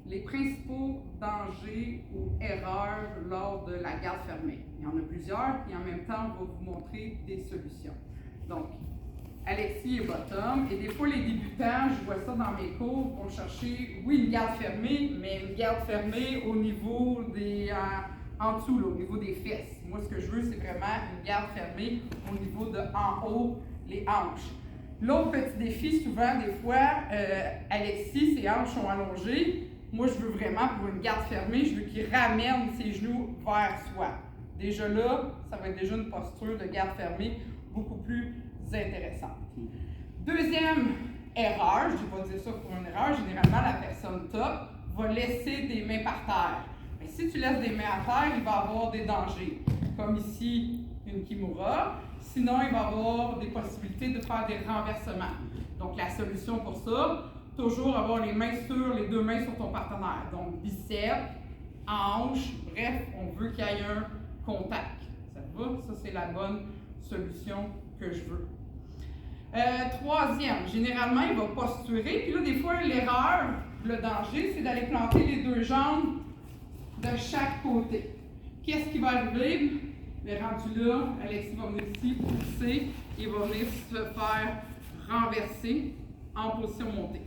les principaux dangers ou erreurs lors de la garde fermée. Il y en a plusieurs, et en même temps, on va vous montrer des solutions. Donc, Alexis est bottom, et des fois, les débutants, je vois ça dans mes cours, vont chercher, oui, une garde fermée, mais une garde fermée au niveau des, en dessous, là, au niveau des fesses. Moi, ce que je veux, c'est vraiment une garde fermée au niveau de en haut, les hanches. L'autre petit défi, souvent, des fois, Alexis, ses hanches sont allongées. Moi, je veux vraiment, pour une garde fermée, je veux qu'il ramène ses genoux vers soi. Déjà là, ça va être déjà une posture de garde fermée beaucoup plus intéressante. Deuxième erreur, je ne vais pas dire ça pour une erreur, généralement, la personne top va laisser des mains par terre. Mais si tu laisses des mains à terre, il va avoir des dangers. Comme ici, une kimura. Sinon, il va avoir des possibilités de faire des renversements. Donc, la solution pour ça, toujours avoir les deux mains sur ton partenaire. Donc, biceps, hanche, bref, on veut qu'il y ait un contact. Ça va? Ça, c'est la bonne solution que je veux. Troisième, généralement, il va posturer. Puis là, des fois, l'erreur, le danger, c'est d'aller planter les deux jambes de chaque côté. Qu'est-ce qui va arriver? Mais rendu là, Alexis va venir ici, pousser, et va venir se faire renverser en position montée.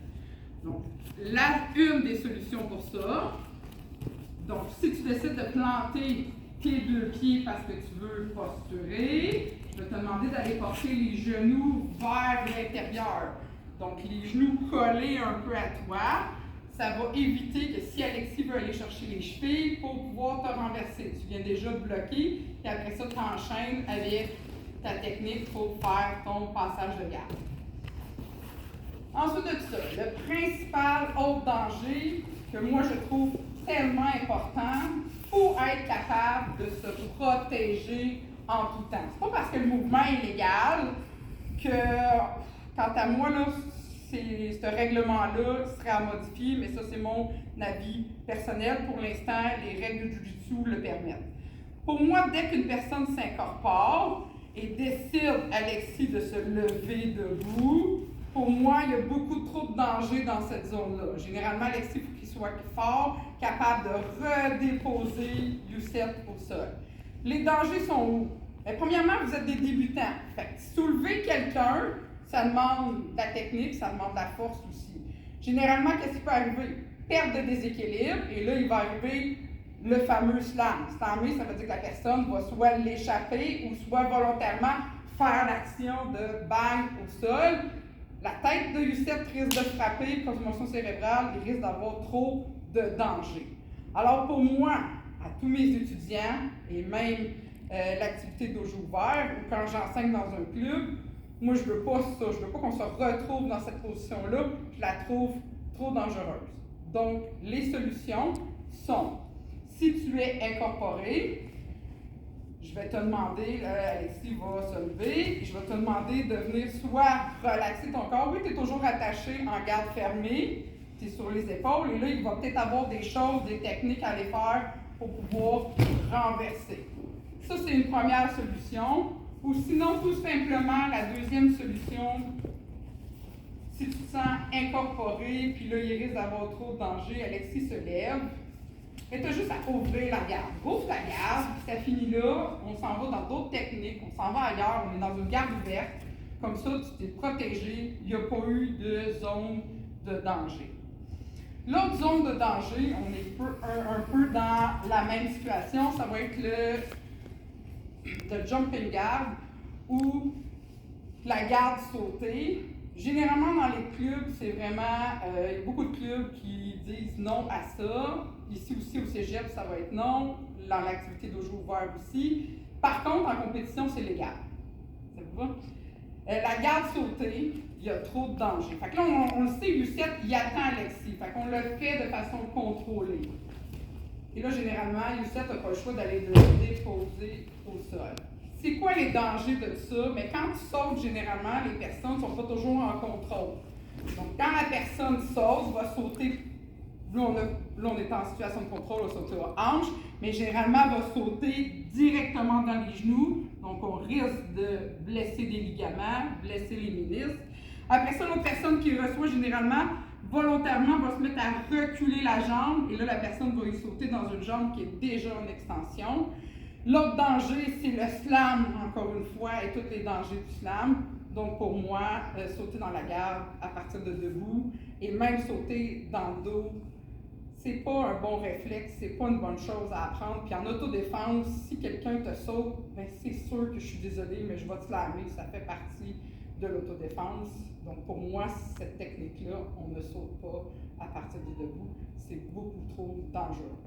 Donc, une des solutions pour ça, donc si tu décides de planter tes deux pieds parce que tu veux posturer, je vais te demander d'aller porter les genoux vers l'intérieur. Donc, les genoux collés un peu à toi. Ça va éviter que si Alexis veut aller chercher les chevilles pour pouvoir te renverser, tu viens déjà de bloquer, et après ça, tu enchaînes avec ta technique pour faire ton passage de garde. Ensuite de ça, le principal autre danger que moi je trouve tellement important pour être capable de se protéger en tout temps. C'est pas parce que le mouvement est légal que, quant à moi, là, ce règlement-là serait à modifier, mais ça, c'est mon avis personnel. Pour l'instant, les règles du Jiu-Jitsu le permettent. Pour moi, dès qu'une personne s'incorpore et décide, Alexis, de se lever debout, pour moi, il y a beaucoup trop de danger dans cette zone-là. Généralement, Alexis, il faut qu'il soit fort, capable de redéposer Youssef au sol. Les dangers sont où? Premièrement, vous êtes des débutants. Fait que soulever quelqu'un, ça demande de la technique, ça demande de la force aussi. Généralement, qu'est-ce qui peut arriver? Perte de déséquilibre, et là, il va arriver le fameux slam. Slammer, ça veut dire que la personne va soit l'échapper ou soit volontairement faire l'action de bang au sol. La tête de Youssef risque de frapper, commotion cérébrale, il risque d'avoir trop de danger. Alors pour moi, à tous mes étudiants, et même l'activité dojo ouvert, ou quand j'enseigne dans un club, moi je veux pas ça, je veux pas qu'on se retrouve dans cette position-là, je la trouve trop dangereuse. Donc les solutions sont, si tu es incorporé, je vais te demander, Alexis va se lever, je vais te demander de venir soit relaxer ton corps, oui, tu es toujours attaché en garde fermée, tu es sur les épaules, et là, il va peut-être avoir des choses, des techniques à aller faire pour pouvoir renverser. Ça, c'est une première solution. Ou sinon, tout simplement, la deuxième solution, si tu te sens incorporé, puis là, il risque d'avoir trop de danger, Alexis se lève. Mais tu as juste à ouvrir la garde. Ouvre la garde, puis ça finit là, on s'en va dans d'autres techniques, on s'en va ailleurs, on est dans une garde ouverte. Comme ça, tu t'es protégé, il n'y a pas eu de zone de danger. L'autre zone de danger, on est un peu dans la même situation, ça va être le jumping guard ou la garde sautée. Généralement, dans les clubs, c'est vraiment, il y a beaucoup de clubs qui disent non à ça. Ici aussi, au cégep, ça va être non. Dans l'activité dojo ouvert aussi. Par contre, en compétition, c'est légal. Ça vous va? La garde sautée, il y a trop de danger. Fait que là, on le sait, Youssef, il attend Alexis. Fait qu'on le fait de façon contrôlée. Et là, généralement, Youssef n'a pas le choix d'aller le déposer au sol. C'est quoi les dangers de ça? Mais quand tu sautes, généralement, les personnes ne sont pas toujours en contrôle. Donc, quand la personne saute, va sauter, là on est en situation de contrôle, on va sauter aux hanches, mais généralement, elle va sauter directement dans les genoux. Donc, on risque de blesser des ligaments, blesser les ménisques. Après ça, l'autre personne qui reçoit, généralement, volontairement va se mettre à reculer la jambe et là, la personne va y sauter dans une jambe qui est déjà en extension. L'autre danger, c'est le slam, encore une fois, et tous les dangers du slam. Donc, pour moi, sauter dans la garde à partir de debout et même sauter dans le dos, c'est pas un bon réflexe, c'est pas une bonne chose à apprendre. Puis en autodéfense, si quelqu'un te saute, ben c'est sûr que je suis désolée, mais je vais te slammer, ça fait partie de l'autodéfense. Donc pour moi, cette technique-là, on ne saute pas à partir du debout, c'est beaucoup trop dangereux.